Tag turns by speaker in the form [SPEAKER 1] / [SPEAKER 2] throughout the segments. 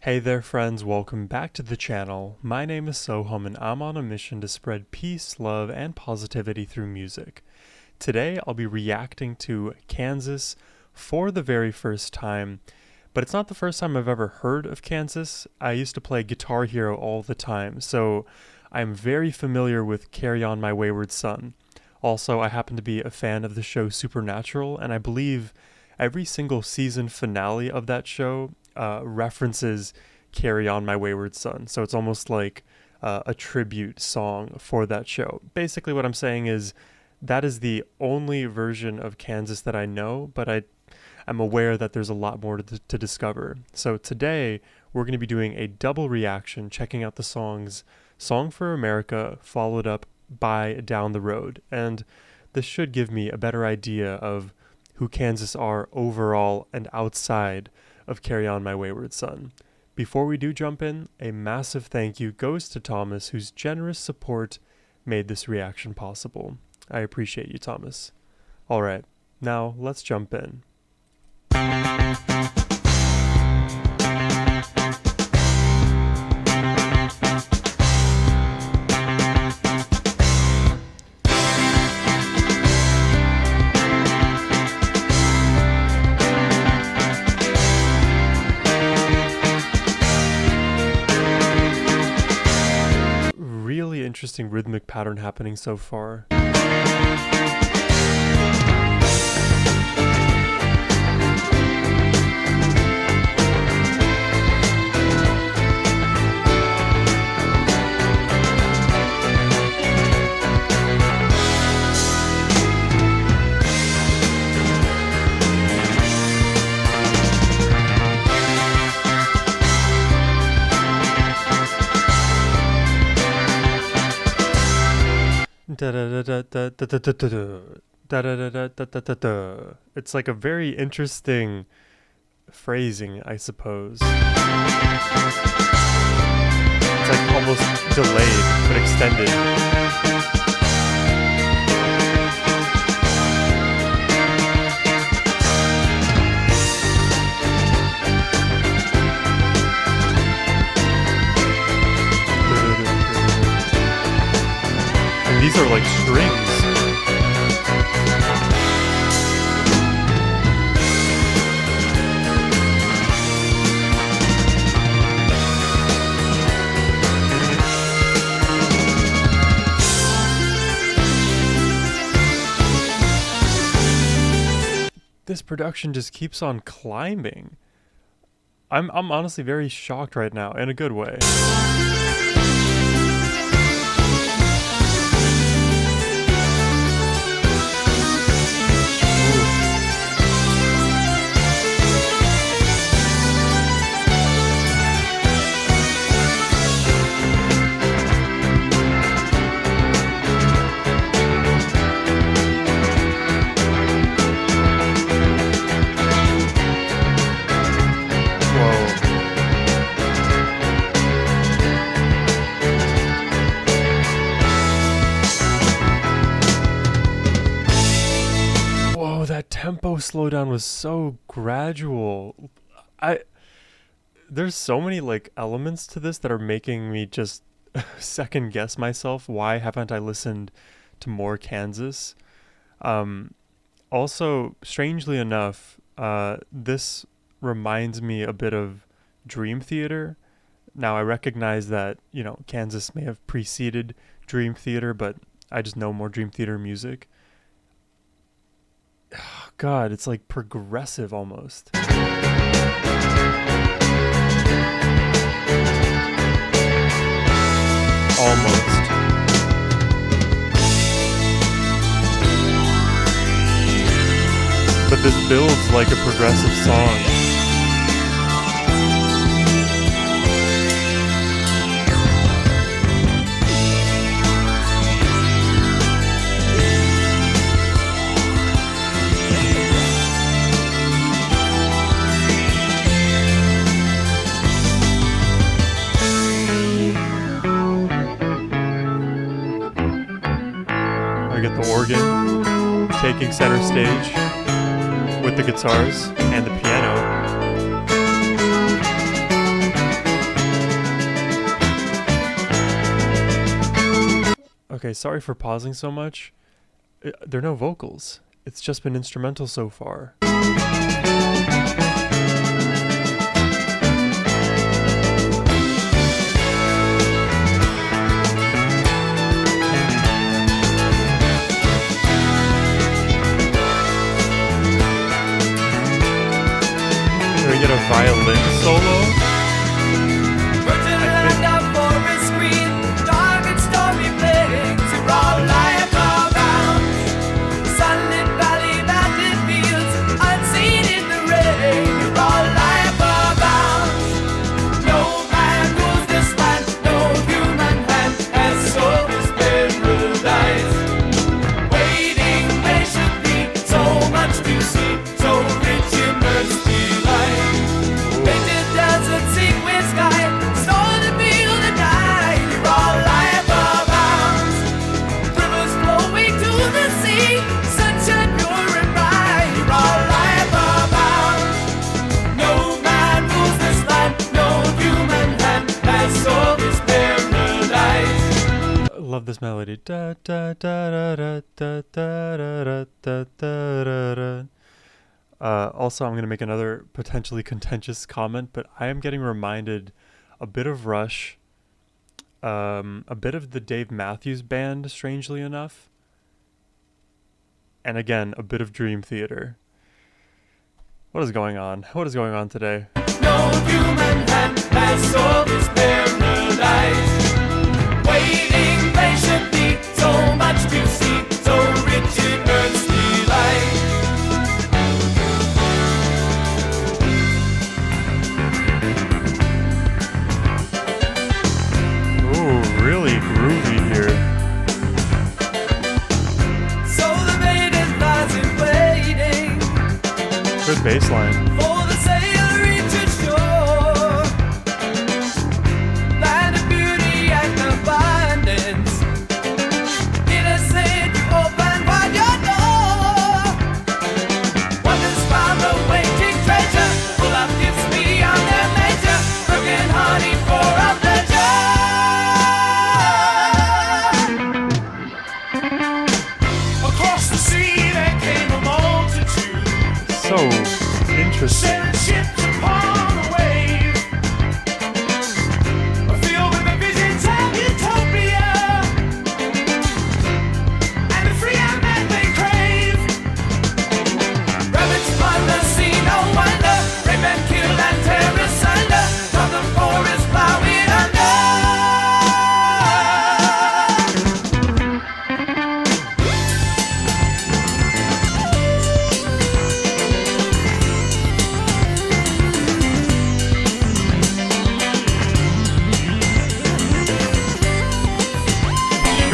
[SPEAKER 1] Hey there friends, welcome back to the channel. My name is Sohum and I'm on a mission to spread peace, love, and positivity through music. Today I'll be reacting to Kansas for the very first time, but it's not the first time I've ever heard of Kansas. I used to play Guitar Hero all the time, so I'm very familiar with Carry On My Wayward Son. Also, I happen to be a fan of the show Supernatural, and I believe every single season finale of that show references Carry On My Wayward Son. So it's almost like a tribute song for that show. Basically what I'm saying is that is the only version of Kansas that I know, but I'm aware that there's a lot more to discover. So today we're going to be doing a double reaction, checking out the songs Song for America followed up by Down the Road. And this should give me a better idea of who Kansas are overall and outside of Carry On My Wayward Son. Before we do jump in, a massive thank you goes to Thomas, whose generous support made this reaction possible. I appreciate you, Thomas. Alright, now let's jump in. Really interesting rhythmic pattern happening so far. It's like a very interesting phrasing, I suppose. It's like almost delayed, but extended. And these are like strings. This production just keeps on climbing. I'm honestly very shocked right now, in a good way. That tempo slowdown was so gradual. There's so many like elements to this that are making me just second guess myself. Why haven't I listened to more Kansas? Also, strangely enough, this reminds me a bit of Dream Theater. Now I recognize that, Kansas may have preceded Dream Theater, but I just know more Dream Theater music. God, it's like progressive almost. Almost. But this builds like a progressive song. I get the organ taking center stage with the guitars and the piano. Okay, sorry for pausing so much. There are no vocals. It's just been instrumental so far. Can we get a violin solo? Love this melody. Da, da, da, da, da, da, da, da, da, da. Also, I'm going to make another potentially contentious comment, but I am getting reminded a bit of Rush, a bit of the Dave Matthews Band, strangely enough, and again, a bit of Dream Theater. What is going on? What is going on today?
[SPEAKER 2] No human hand has solved this paradise. Waiting patiently, so much to see, so rich in earth's delight.
[SPEAKER 1] Ooh, really groovy here.
[SPEAKER 2] So the maiden lies in waiting.
[SPEAKER 1] Good bass line.
[SPEAKER 2] For the sailor reaches shore. Land of beauty and abundance. Innocent, open wide your door. Wonders found a waiting treasure, full of gifts beyond their measure. Broken hearted for our pleasure. Across the sea there came a multitude.
[SPEAKER 1] So interesting.
[SPEAKER 2] Sailing ships upon a wave, filled with the visions of utopia, and the freedom that they crave. Rabbits on the sea, no wonder, rape and kill and tear asunder, from the forest plowing under.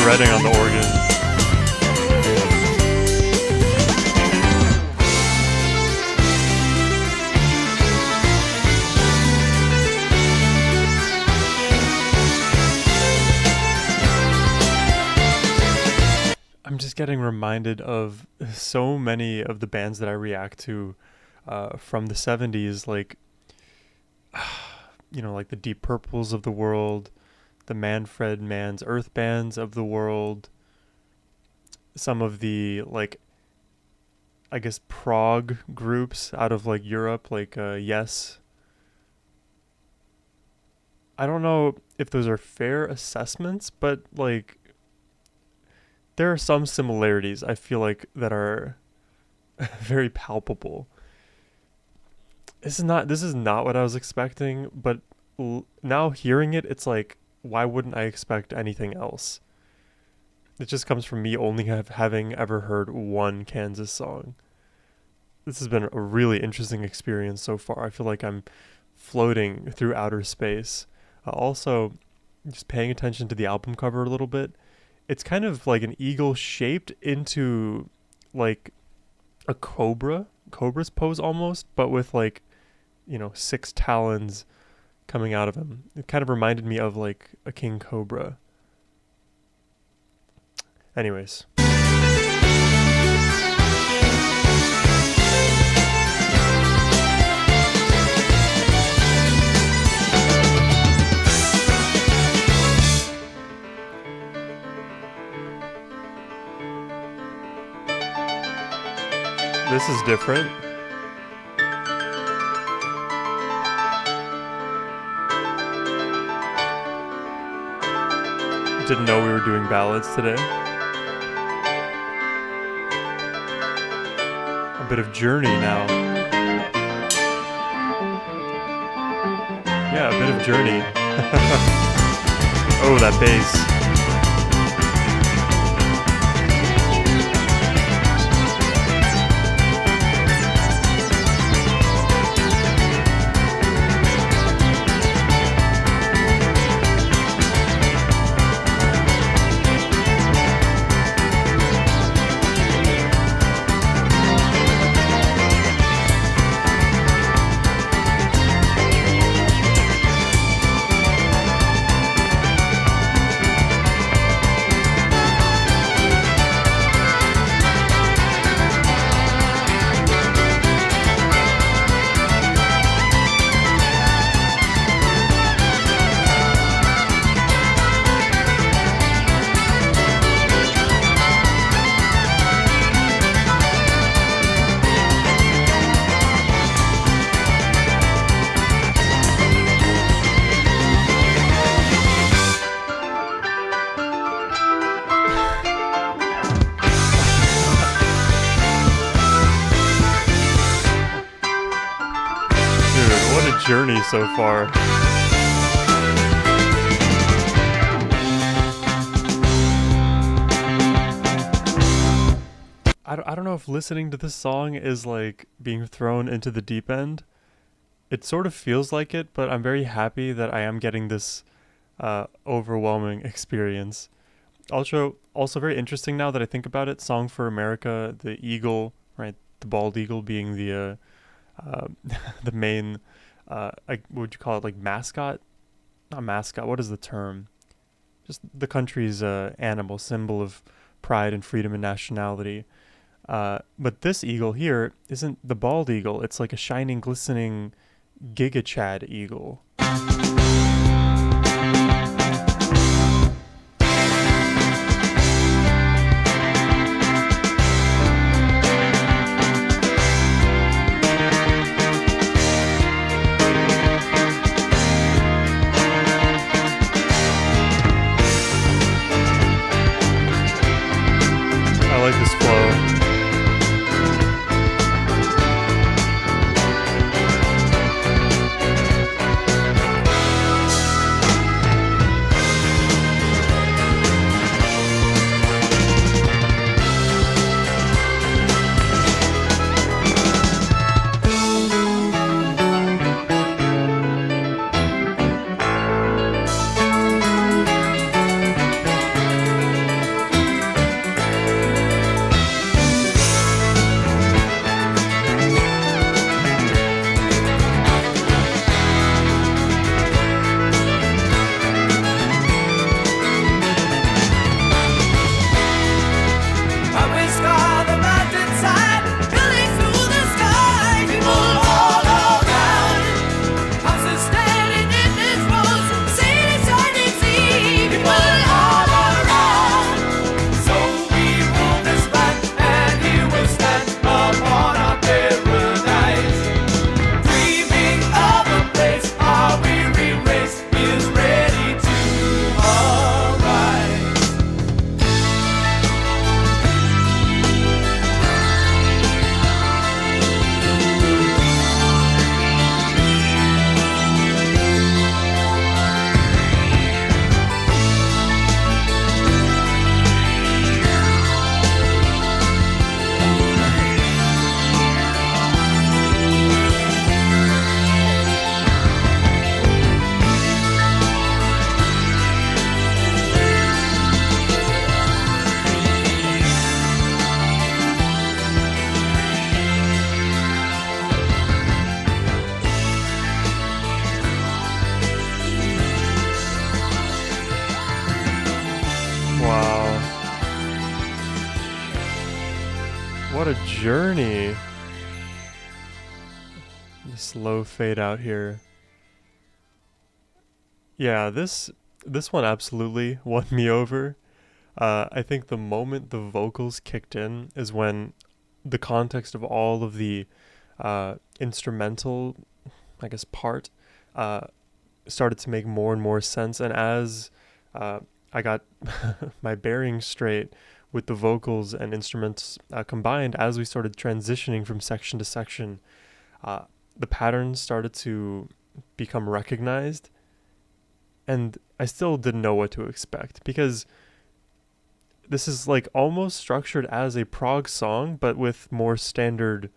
[SPEAKER 1] Shredding on the organ. I'm just getting reminded of so many of the bands that I react to from the 70s, like, like the Deep Purples of the world, the Manfred Mann's Earth bands of the world, some of the, like, I guess prog groups out of, like, Europe, like Yes. I don't know if those are fair assessments, but, like, there are some similarities I feel like that are very palpable. This is not what I was expecting, but now hearing it, it's like, why wouldn't I expect anything else? It just comes from me only having ever heard one Kansas song. This has been a really interesting experience so far. I feel like I'm floating through outer space. Also, just paying attention to the album cover a little bit, it's kind of like an eagle shaped into like a cobra's pose almost, but with like, 6 talons coming out of him. It kind of reminded me of like a king cobra. Anyways. This is different. Didn't know we were doing ballads today. A bit of Journey now. Yeah, a bit of Journey. Oh, that bass. Journey so far. I don't know if listening to this song is like being thrown into the deep end. It sort of feels like it, but I'm very happy that I am getting this overwhelming experience. Also very interesting now that I think about it. Song for America, the eagle, right? The bald eagle being the the main, what would you call it? Like mascot? Not mascot. What is the term? Just the country's animal, symbol of pride and freedom and nationality. But this eagle here isn't the bald eagle. It's like a shining, glistening Giga Chad eagle. I like this flow. What a journey. The slow fade out here. Yeah, this one absolutely won me over. I think the moment the vocals kicked in is when the context of all of the instrumental, I guess, part started to make more and more sense. And as I got my bearings straight with the vocals and instruments combined, as we started transitioning from section to section, the patterns started to become recognized. And I still didn't know what to expect, because this is like almost structured as a prog song, but with more standard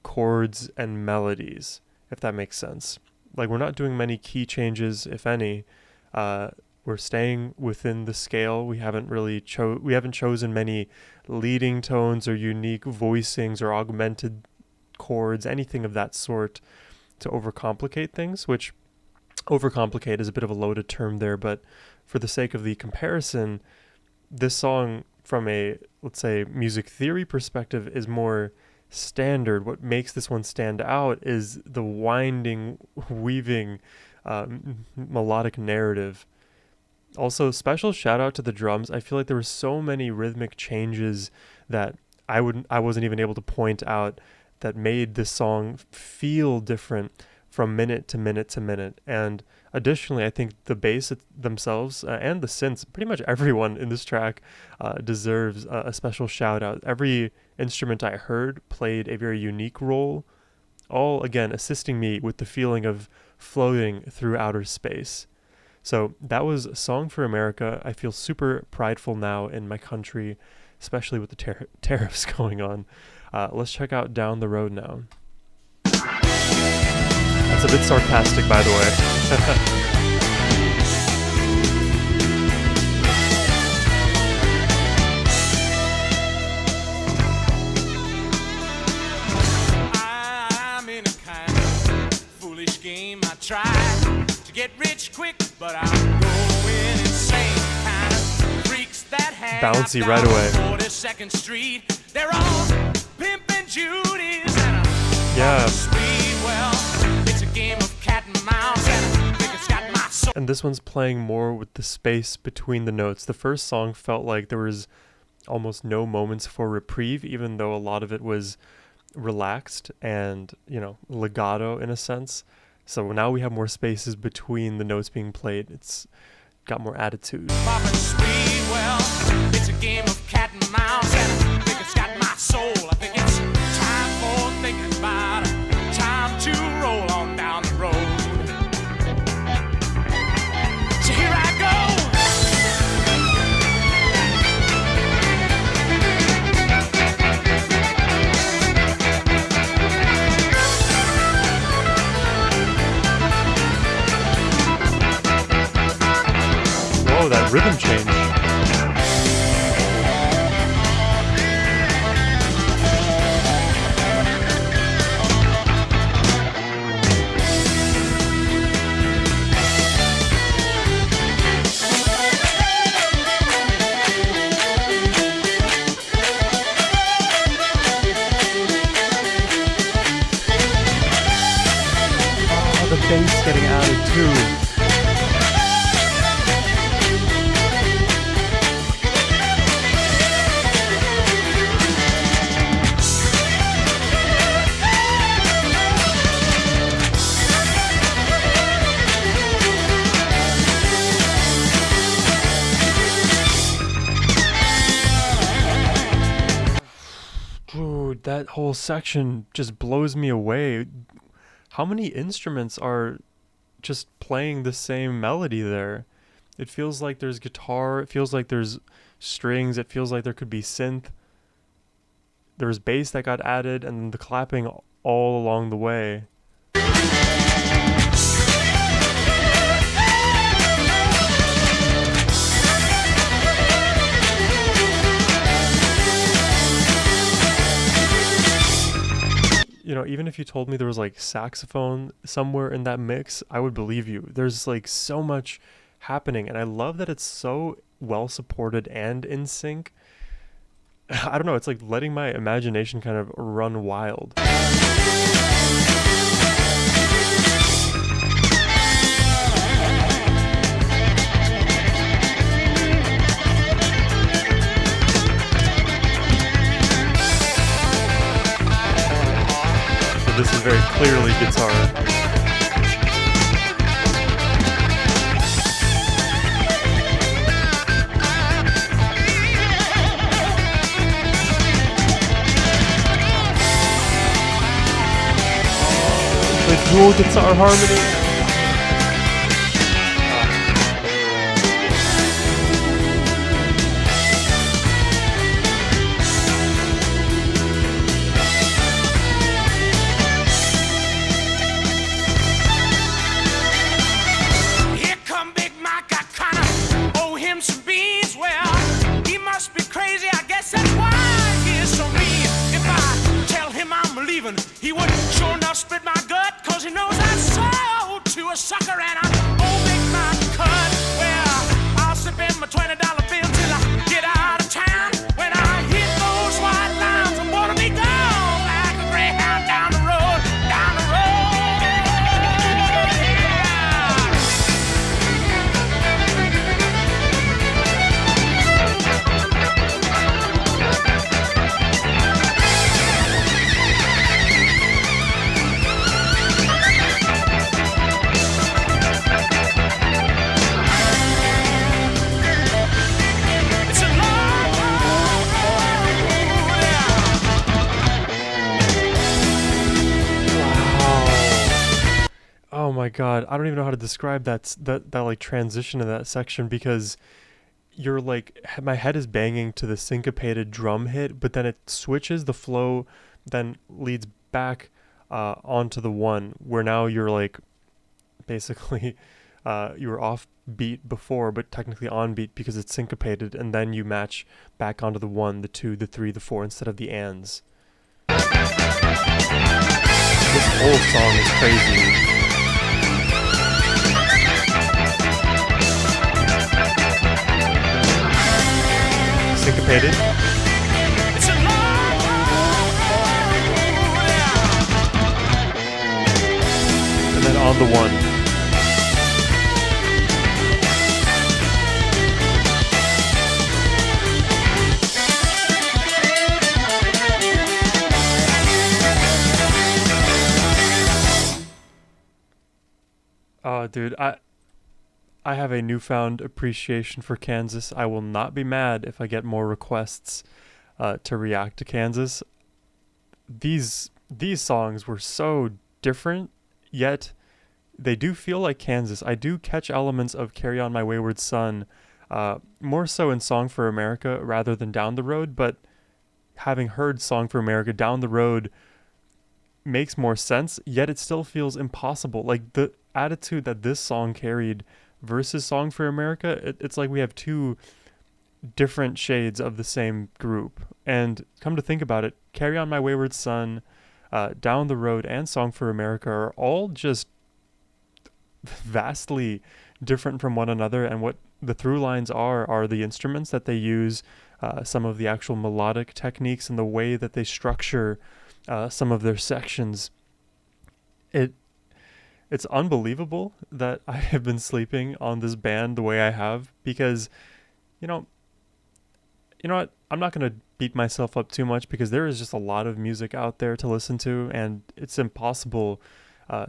[SPEAKER 1] chords and melodies, if that makes sense. Like, we're not doing many key changes, if any. We're staying within the scale. We haven't really chosen many leading tones or unique voicings or augmented chords, anything of that sort, to overcomplicate things, which overcomplicate is a bit of a loaded term there, but for the sake of the comparison, this song from a, let's say, music theory perspective is more standard. What makes this one stand out is the winding, weaving, melodic narrative. Also, special shout out to the drums. I feel like there were so many rhythmic changes that I wasn't even able to point out that made this song feel different from minute to minute to minute. And additionally, I think the bass themselves and the synths, pretty much everyone in this track deserves a special shout out. Every instrument I heard played a very unique role, all again assisting me with the feeling of floating through outer space. So that was Song for America. I feel super prideful now in my country, especially with the tariffs going on. Let's check out Down the Road now. That's a bit sarcastic, by the way.
[SPEAKER 2] Try to get rich quick, but I'm going insane. Kind of freaks that hang
[SPEAKER 1] bouncy right away.
[SPEAKER 2] 42nd Street, they're all pimpin' Judies and
[SPEAKER 1] yeah.
[SPEAKER 2] Speed. Well, it's a game of cat and mouse, and I think it's got my soul.
[SPEAKER 1] And this one's playing more with the space between the notes. The first song felt like there was almost no moments for reprieve, even though a lot of it was relaxed and, legato in a sense. So now we have more spaces between the notes being played. It's got more attitude.
[SPEAKER 2] Speed, well, it's a game of cat and mouse, and I think it's got my soul. I think it's time for thinking about it. Time to roll on down the road. So here I go.
[SPEAKER 1] That rhythm change. Oh, the bass getting added too. Dude, that whole section just blows me away. How many instruments are just playing the same melody there? It feels like there's guitar, it feels like there's strings, it feels like there could be synth. There's bass that got added, and the clapping all along the way. Even if you told me there was like saxophone somewhere in that mix, I would believe you. There's like so much happening, and I love that it's so well supported and in sync. I don't know, it's like letting my imagination kind of run wild. very clearly guitar. The dual guitar harmony.
[SPEAKER 2] Here come Big Mike, I kinda owe him some beans. Well, he must be crazy, I guess that's why he is so mean. If I tell him I'm leaving, he would sure enough split my gut, cause he knows I sold to a sucker and I owe Big Mike cut. Well, I'll slip in my $20 bill till I get out of town. When I hit those white lines, I'm gonna be gone like a greyhound down the road, down the road. It's a long road,
[SPEAKER 1] Wow. Oh my god, I don't even know how to describe that like transition in that section, because you're like, my head is banging to the syncopated drum hit, but then it switches the flow, then leads back onto the one where now you're like basically you were off beat before, but technically on beat because it's syncopated, and then you match back onto the 1, the 2, the 3, the 4 instead of the ands. This whole song is crazy. Syncopated.
[SPEAKER 2] it's a long road.
[SPEAKER 1] And then on the 1. Oh, dude, I have a newfound appreciation for Kansas. I will not be mad if I get more requests to react to Kansas. These songs were so different, yet they do feel like Kansas. I do catch elements of Carry On My Wayward Son, more so in Song for America rather than Down the Road, but having heard Song for America, Down the Road makes more sense, yet it still feels impossible. Like the attitude that this song carried versus Song for America, it's like we have two different shades of the same group. And come to think about it, Carry On My Wayward Son, Down the Road, and Song for America are all just vastly different from one another, and what the through lines are the instruments that they use, some of the actual melodic techniques, and the way that they structure some of their sections. It's unbelievable that I have been sleeping on this band the way I have, because you know what, I'm not going to beat myself up too much, because there is just a lot of music out there to listen to, and it's impossible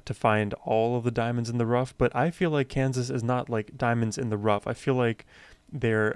[SPEAKER 1] to find all of the diamonds in the rough. But I feel like Kansas is not like diamonds in the rough. I feel like they're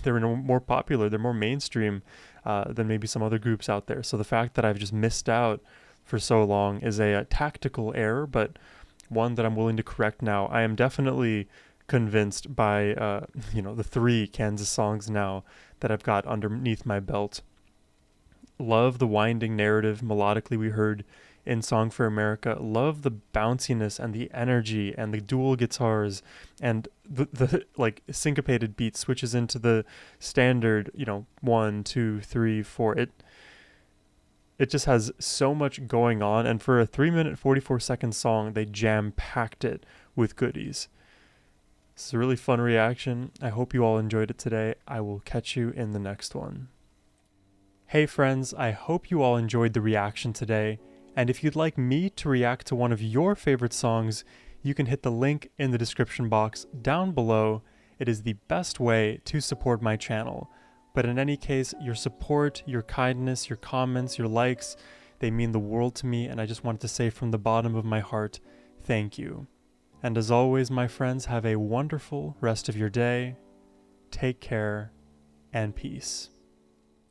[SPEAKER 1] they're more popular, they're more mainstream than maybe some other groups out there. So the fact that I've just missed out for so long is a tactical error, but one that I'm willing to correct now. I am definitely convinced by the 3 Kansas songs now that I've got underneath my belt. Love the winding narrative melodically we heard in Song for America. Love the bounciness and the energy and the dual guitars, and the like syncopated beat switches into the standard 1, 2, 3, 4. It just has so much going on, and for a 3-minute 44-second song, they jam-packed it with goodies. It's a really fun reaction. I hope you all enjoyed it today. I will catch you in the next one. Hey friends, I hope you all enjoyed the reaction today, and if you'd like me to react to one of your favorite songs, you can hit the link in the description box down below. It is the best way to support my channel. But in any case, your support, your kindness, your comments, your likes, They mean the world to me, and I just wanted to say from the bottom of my heart, thank you. And as always, my friends, have a wonderful rest of your day. Take care, and peace.